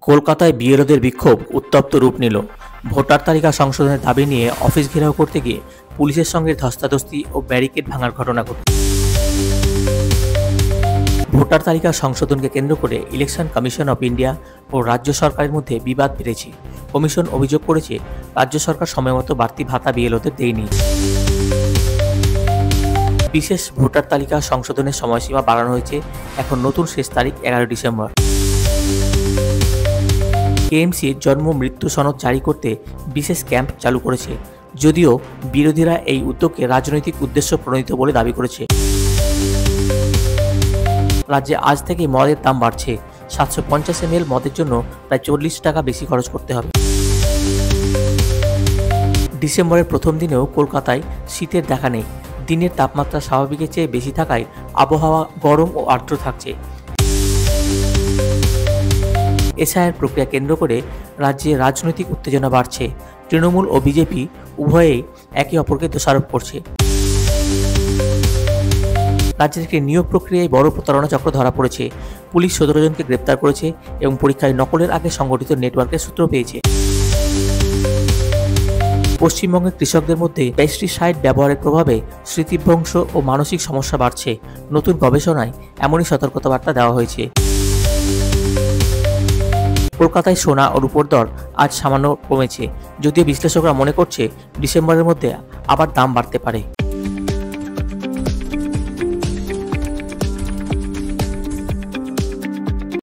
কলকাতায় বিএলওদের বিক্ষোভ উত্তপ্ত রূপ নিল। ভোটার তালিকা সংশোধনের দাবি নিয়ে অফিস ঘেরাও করতে গিয়ে পুলিশের সঙ্গে ধস্তাধস্তি ও ব্যারিকেড ভাঙার ঘটনা ঘটে। ভোটার তালিকা সংশোধনকে কেন্দ্র করে ইলেকশন কমিশন অফ ইন্ডিয়া ও রাজ্য সরকারের মধ্যে বিবাদ বেড়েছে। কমিশন অভিযোগ করেছে, রাজ্য সরকার সময়মতো বাড়তি ভাতা বিএলওদের দেয়নি। বিশেষ ভোটার তালিকা সংশোধনের সময়সীমা বাড়ানো হয়েছে, এখন নতুন শেষ তারিখ 11 ডিসেম্বর। কেএমসির জন্ম মৃত্যু সনদ জারি করতে বিশেষ ক্যাম্প চালু করেছে, যদিও বিরোধীরা এই উদ্যোগকে রাজনৈতিক উদ্দেশ্য প্রণোদিত বলে দাবি করেছে। রাজ্যে আজ থেকে মদের দাম বাড়ছে। 750 ml মদের জন্য প্রায় 40 টাকা বেশি খরচ করতে হবে। ডিসেম্বরের প্রথম দিনেও কলকাতায় শীতের দেখা নেই। দিনের তাপমাত্রা স্বাভাবিকের চেয়ে বেশি থাকায় আবহাওয়া গরম ও আর্দ্র থাকছে। এসআইআর প্রক্রিয়া কেন্দ্র করে রাজ্যে রাজনৈতিক উত্তেজনা বাড়ছে। তৃণমূল ও বিজেপি উভয়েই একে অপরকে দোষারোপ করছে। রাজ্যের একটি নিয়োগ প্রক্রিয়ায় বড় প্রতারণা চক্র ধরা পড়েছে। পুলিশ 17 জনকে গ্রেপ্তার করেছে এবং পরীক্ষায় নকলের আগে সংগঠিত নেটওয়ার্কের সূত্র পেয়েছে। পশ্চিমবঙ্গের কৃষকদের মধ্যে পেস্টিসাইড ব্যবহারের প্রভাবে স্মৃতিভ্রংশ ও মানসিক সমস্যা বাড়ছে। নতুন গবেষণায় এমনই সতর্কতাবার্তা দেওয়া হয়েছে। কলকাতায় সোনা ও রূপোর দর আজ সামান্য কমেছে, যদিও বিশ্লেষকরা মনে করছে ডিসেম্বরের মধ্যে আবার দাম বাড়তে পারে।